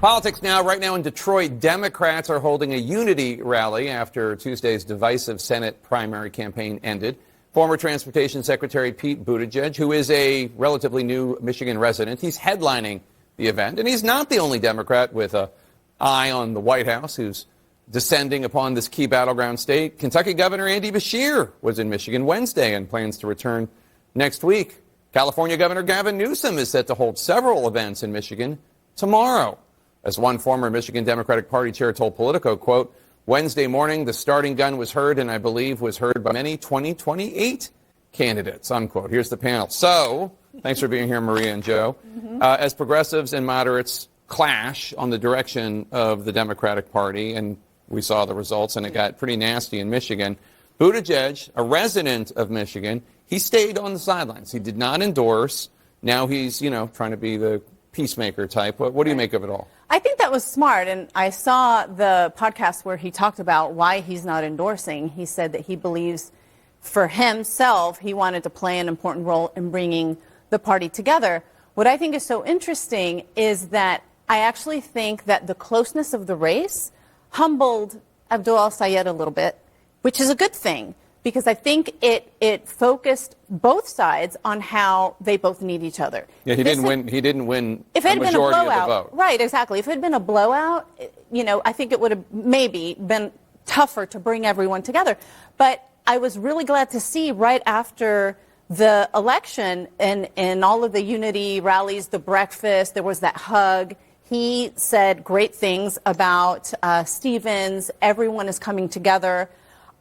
Politics now. Right now in Detroit, Democrats are holding a unity rally after Tuesday's divisive Senate primary campaign ended. Former Transportation Secretary Pete Buttigieg, who is a relatively new Michigan resident, he's headlining the event. And he's not the only Democrat with an eye on the White House who's descending upon this key battleground state. Kentucky Governor Andy Beshear was in Michigan Wednesday and plans to return next week. California Governor Gavin Newsom is set to hold several events in Michigan tomorrow. As one former Michigan Democratic Party chair told Politico, quote, Wednesday morning, the starting gun was heard, and I believe was heard by many 2028 candidates, unquote. Here's the panel. So, thanks for being here, Maria and Joe. As progressives and moderates clash on the direction of the Democratic Party, and we saw the results, and it got pretty nasty in Michigan, Buttigieg, a resident of Michigan, he stayed on the sidelines. He did not endorse. Now he's, trying to be the peacemaker type. What do you make of it all? I think that was smart, and I saw the podcast where he talked about why he's not endorsing. He said that he believes for himself he wanted to play an important role in bringing the party together. What I think is so interesting is that I actually think that the closeness of the race humbled Abdul al-Sayed a little bit, which is a good thing, because I think it focused both sides on how they both need each other. Yeah, he didn't win if it had a been majority a blowout, of the vote. Right, exactly. If it had been a blowout, I think it would have maybe been tougher to bring everyone together. But I was really glad to see right after the election and all of the unity rallies, the breakfast, there was that hug. He said great things about Stevens. Everyone is coming together.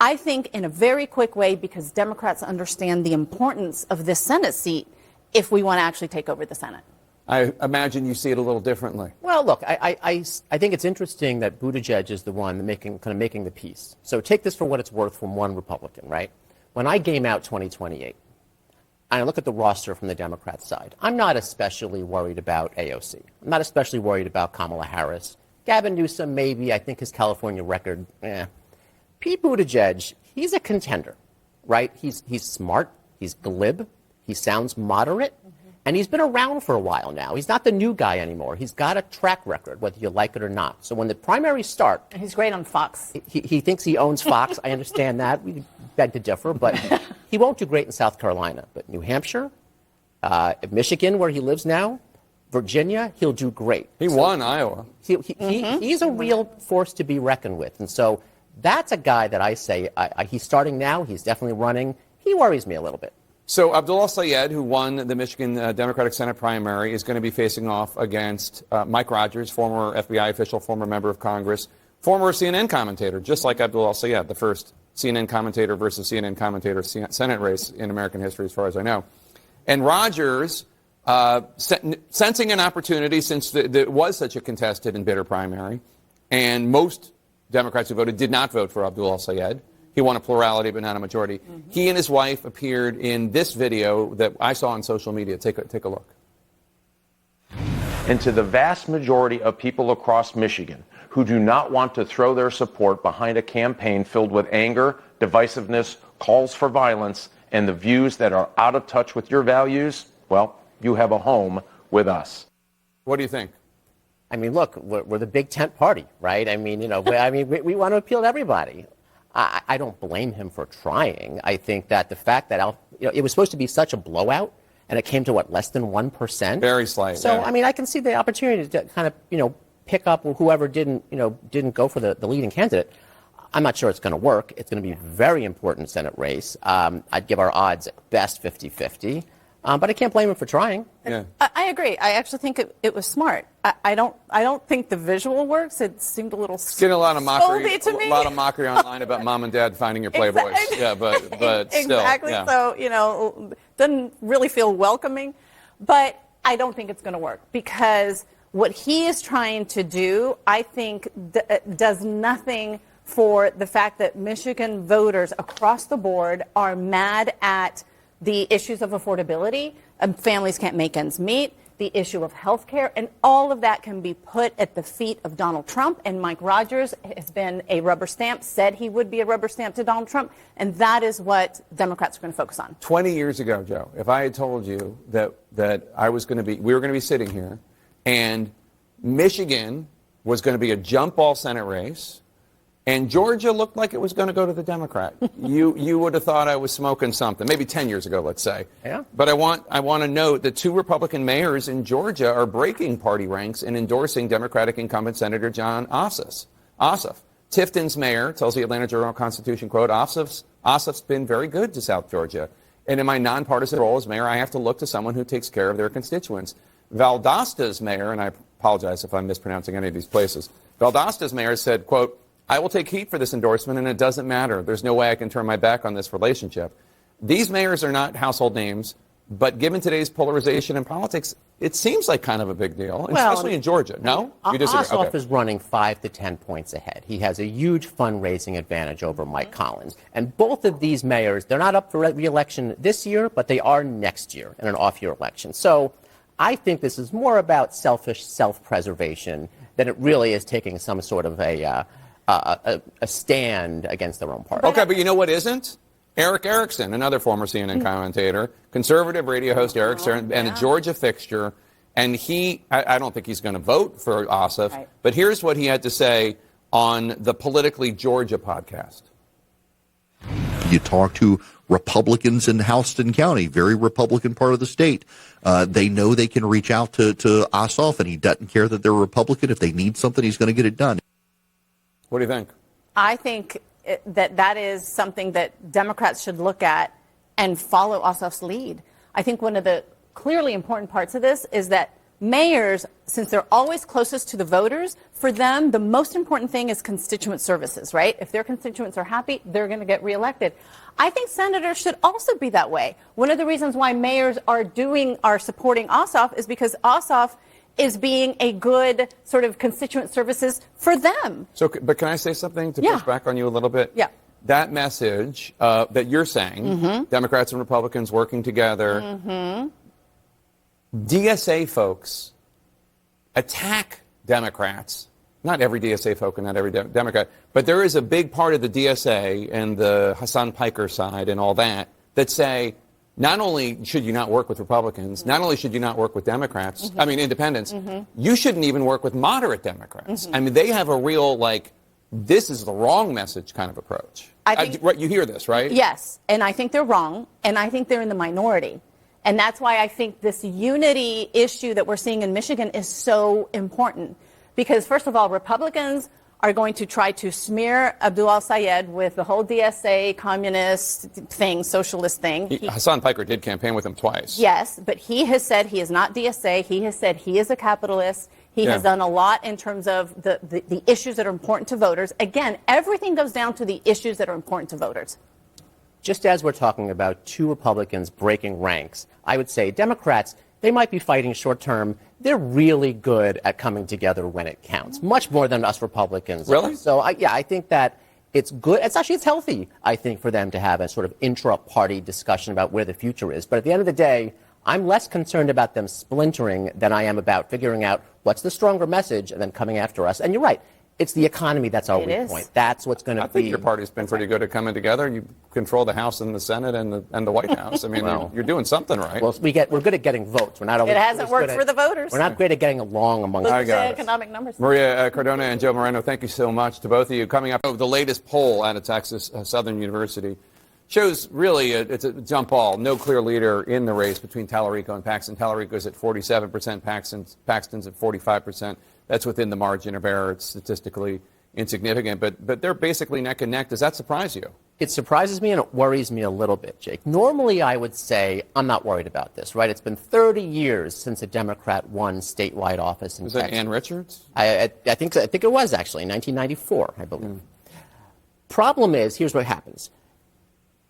I think in a very quick way, because Democrats understand the importance of this Senate seat if we want to actually take over the Senate. I imagine you see it a little differently. Well, look, I think it's interesting that Buttigieg is the one making the piece. So take this for what it's worth from one Republican, right? When I game out 2028, and I look at the roster from the Democrat side, I'm not especially worried about AOC. I'm not especially worried about Kamala Harris. Gavin Newsom, maybe. I think his California record, Pete Buttigieg, he's a contender, right? He's smart, he's glib, he sounds moderate, and he's been around for a while now. He's not the new guy anymore. He's got a track record, whether you like it or not. So when the primaries start... He's great on Fox. He thinks he owns Fox. I understand that. We beg to differ, but he won't do great in South Carolina. But New Hampshire, Michigan, where he lives now, Virginia, he'll do great. He won Iowa. He's a real force to be reckoned with. And so that's a guy that I say, he's starting now, he's definitely running. He worries me a little bit. So Abdul al-Sayed, who won the Michigan Democratic Senate primary, is going to be facing off against Mike Rogers, former FBI official, former member of Congress, former CNN commentator, just like Abdul al-Sayed, the first CNN commentator versus CNN commentator Senate race in American history, as far as I know. And Rogers, sensing an opportunity, since there was such a contested and bitter primary, and most Democrats who voted did not vote for Abdul al-Sayed. He won a plurality, but not a majority. He and his wife appeared in this video that I saw on social media. Take a look. And to the vast majority of people across Michigan who do not want to throw their support behind a campaign filled with anger, divisiveness, calls for violence, and the views that are out of touch with your values, well, you have a home with us. What do you think? I mean, look, we're the big tent party, right? I mean, we want to appeal to everybody. I don't blame him for trying. I think that the fact that it was supposed to be such a blowout, and it came to, less than 1%? Very slight. So, yeah. I mean, I can see the opportunity to kind of, pick up whoever didn't go for the leading candidate. I'm not sure it's going to work. It's going to be a very important Senate race. I'd give our odds at best 50-50. But I can't blame him for trying. Yeah. I agree. I actually think it was smart. I don't think the visual works. It seemed a little getting a lot of mockery to me. A lot of mockery online about mom and dad finding your Playboys. Exactly. Yeah, but still. Exactly. Yeah. So, doesn't really feel welcoming. But I don't think it's going to work, because what he is trying to do, I think, does nothing for the fact that Michigan voters across the board are mad at the issues of affordability, families can't make ends meet, the issue of health care, and all of that can be put at the feet of Donald Trump. And Mike Rogers has been a rubber stamp, said he would be a rubber stamp to Donald Trump, and that is what Democrats are going to focus on. 20 years ago, Joe, if I had told you that we were going to be sitting here, and Michigan was going to be a jump ball Senate race, and Georgia looked like it was going to go to the Democrat. You would have thought I was smoking something, maybe 10 years ago, let's say. Yeah. But I want to note that 2 Republican mayors in Georgia are breaking party ranks and endorsing Democratic incumbent Senator John Ossoff. Tifton's mayor tells the Atlanta Journal-Constitution, quote, Ossoff's been very good to South Georgia. And in my nonpartisan role as mayor, I have to look to someone who takes care of their constituents. Valdosta's mayor, and I apologize if I'm mispronouncing any of these places, Valdosta's mayor said, quote, I will take heat for this endorsement, and it doesn't matter. There's no way I can turn my back on this relationship. These mayors are not household names, but given today's polarization in politics, it seems like kind of a big deal, especially in Georgia. No? You disagree? Ossoff Okay. is running 5 to 10 points ahead. He has a huge fundraising advantage over Mike Collins. And both of these mayors, they're not up for re-election this year, but they are next year in an off-year election. So I think this is more about selfish self-preservation than it really is taking some sort of a stand against their own party. Okay, but you know what isn't? Eric Erickson, another former CNN commentator, conservative radio host Erickson, and a Georgia fixture. And I don't think he's going to vote for Ossoff, Right. but here's what he had to say on the Politically Georgia podcast. You talk to Republicans in Houston County, very Republican part of the state. They know they can reach out to Ossoff, and he doesn't care that they're Republican. If they need something, he's going to get it done. What do you think? I think that is something that Democrats should look at and follow Ossoff's lead. I think one of the clearly important parts of this is that mayors, since they're always closest to the voters, for them, the most important thing is constituent services, right? If their constituents are happy, they're going to get reelected. I think senators should also be that way. One of the reasons why mayors are supporting Ossoff is because Ossoff is being a good sort of constituent services for them. So, but can I say something to push back on you a little bit? Yeah. That message that you're saying, Democrats and Republicans working together, DSA folks attack Democrats. Not every DSA folk and not every Democrat, but there is a big part of the DSA and the Hassan Piker side and all that say, not only should you not work with Republicans, not only should you not work with Democrats, independents, you shouldn't even work with moderate Democrats. I mean, they have a real, this is the wrong message kind of approach. You hear this, right? Yes, and I think they're wrong, and I think they're in the minority. And that's why I think this unity issue that we're seeing in Michigan is so important. Because, first of all, Republicans are going to try to smear Abdul al-Sayed with the whole DSA communist thing, socialist thing. Hassan Piker did campaign with him twice. Yes, but he has said he is not DSA. He has said he is a capitalist. He has done a lot in terms of the issues that are important to voters. Again, everything goes down to the issues that are important to voters. Just as we're talking about 2 Republicans breaking ranks, I would say Democrats, they might be fighting short term. They're really good at coming together when it counts, much more than us Republicans. Really? So, I think that it's good. It's healthy, I think, for them to have a sort of intra-party discussion about where the future is. But at the end of the day, I'm less concerned about them splintering than I am about figuring out what's the stronger message and then coming after us. And you're right. It's the economy that's our weak point. That's what's going to be. I think your party's been pretty good at coming together. You control the House and the Senate and the White House. I mean, you're doing something right. Well, we're good at getting votes. We're not always. It hasn't worked for the voters. We're not great at getting along among Look us. at the economic numbers. Maria Cardona and Joe Moreno, thank you so much to both of you. Coming up, the latest poll out of Texas Southern University shows really it's a jump ball. No clear leader in the race between Tallarico and Paxton. Tallarico's at 47%, Paxton's at 45%. That's within the margin of error. It's statistically insignificant, but they're basically neck and neck. Does that surprise you? It surprises me and it worries me a little bit, Jake. Normally, I would say I'm not worried about this, right? It's been 30 years since a Democrat won statewide office in Was Texas. that Ann Richards? I think it was actually in 1994, I believe. Problem is, here's what happens.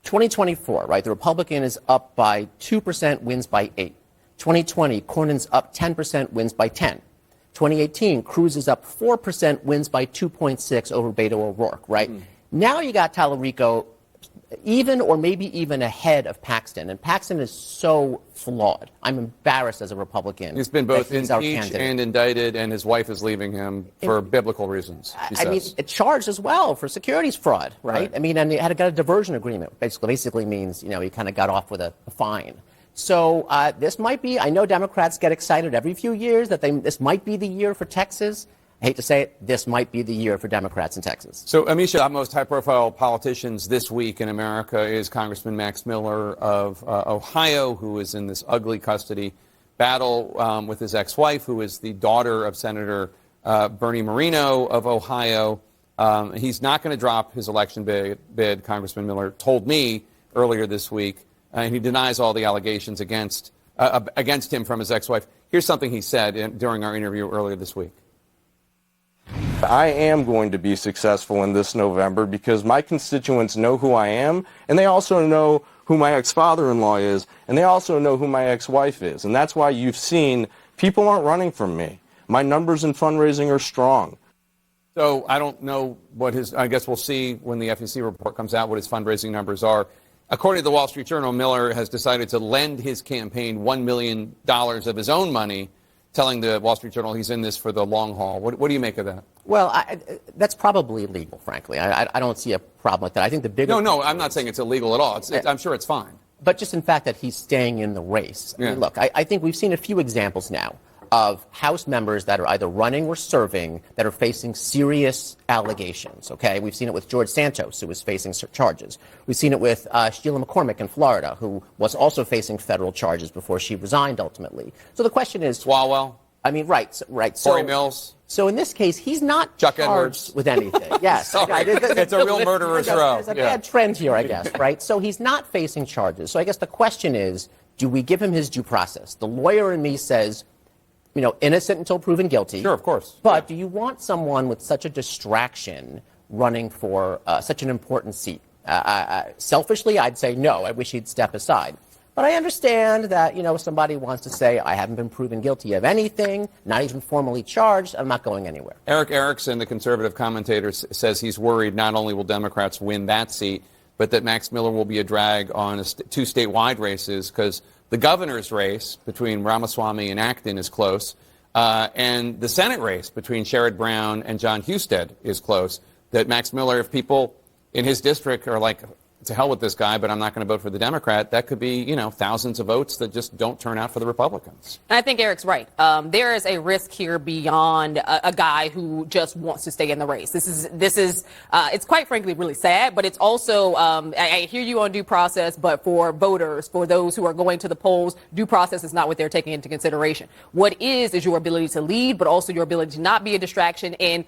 2024, right? The Republican is up by 2%, wins by 8. 2020, Cornyn's up 10%, wins by 10. 2018, Cruz is up 4%, wins by 2.6 over Beto O'Rourke, right? Now you got Tallarico even or maybe even ahead of Paxton. And Paxton is so flawed. I'm embarrassed as a Republican. He's been both he's our impeached candidate. and indicted, and his wife is leaving him for biblical reasons, he I mean, says. charged as well for securities fraud, right? I mean, and he got a diversion agreement. Basically means, he kind of got off with a fine. So this might be, I know Democrats get excited every few years that this might be the year for Texas. I hate to say it, this might be the year for Democrats in Texas. So, Amisha, the most high-profile politicians this week in America is Congressman Max Miller of Ohio, who is in this ugly custody battle with his ex-wife, who is the daughter of Senator Bernie Moreno of Ohio. He's not going to drop his election bid, Congressman Miller told me earlier this week, and he denies all the allegations against him from his ex-wife. Here's something he said during our interview earlier this week. I am going to be successful in this November because my constituents know who I am, and they also know who my ex-father-in-law is, and they also know who my ex-wife is. And that's why you've seen people aren't running from me. My numbers in fundraising are strong. So I don't know I guess we'll see when the FEC report comes out what his fundraising numbers are. According to the Wall Street Journal, Miller has decided to lend his campaign $1 million of his own money, telling the Wall Street Journal he's in this for the long haul. What do you make of that? Well, that's probably illegal, frankly. I don't see a problem with that. I think the bigger... No, I'm not saying it's illegal at all. I'm sure it's fine. But just in fact that he's staying in the race. Yeah. I mean, look, I think we've seen a few examples now of House members that are either running or serving that are facing serious allegations, okay? We've seen it with George Santos, who was facing charges. We've seen it with Sheila McCormick in Florida, who was also facing federal charges before she resigned ultimately. So the question is... Swalwell? I mean, right. Corey Mills? So in this case, he's not Chuck charged Edwards. with anything. Yes. It's a real murderer's row. There's a bad trend here, I guess, right? So he's not facing charges. So I guess the question is, do we give him his due process? The lawyer in me says, innocent until proven guilty. Sure, of course. But do you want someone with such a distraction running for such an important seat? Selfishly, I'd say no. I wish he'd step aside. But I understand that, somebody wants to say, I haven't been proven guilty of anything, not even formally charged, I'm not going anywhere. Eric Erickson, the conservative commentator, says he's worried not only will Democrats win that seat, but that Max Miller will be a drag on two statewide races because the governor's race between Ramaswamy and Acton is close, and the Senate race between Sherrod Brown and John Husted is close. That Max Miller, if people in his district are like, to hell with this guy, but I'm not going to vote for the Democrat, that could be, thousands of votes that just don't turn out for the Republicans. And I think Eric's right. There is a risk here beyond a guy who just wants to stay in the race. This is it's quite frankly really sad, but it's also, I hear you on due process, but for voters, for those who are going to the polls, due process is not what they're taking into consideration. What is your ability to lead, but also your ability to not be a distraction. And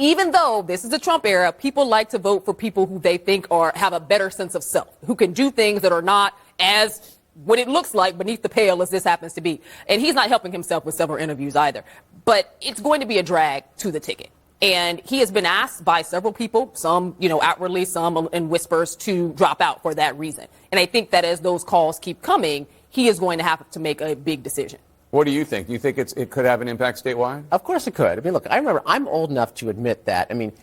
even though this is the Trump era, people like to vote for people who they think have a better sense of self, who can do things that are not as what it looks like beneath the pale as this happens to be. And he's not helping himself with several interviews either. But it's going to be a drag to the ticket. And he has been asked by several people, some, outwardly, some in whispers, to drop out for that reason. And I think that as those calls keep coming, he is going to have to make a big decision. What do you think? Do you think it could have an impact statewide? Of course it could. I mean, look, I remember I'm old enough to admit that. I mean,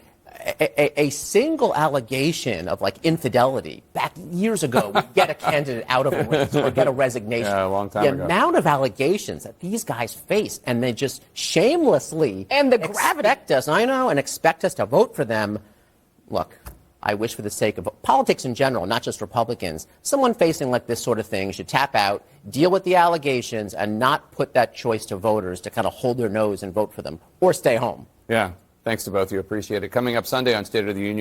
a single allegation of infidelity back years ago would get a candidate out of a race or get a resignation. Yeah, a long time ago. The amount of allegations that these guys face, and they just shamelessly expect us, I know, and expect us to vote for them. Look, I wish for the sake of politics in general, not just Republicans, someone facing this sort of thing should tap out, deal with the allegations, and not put that choice to voters to kind of hold their nose and vote for them or stay home. Yeah. Thanks to both of you. Appreciate it. Coming up Sunday on State of the Union.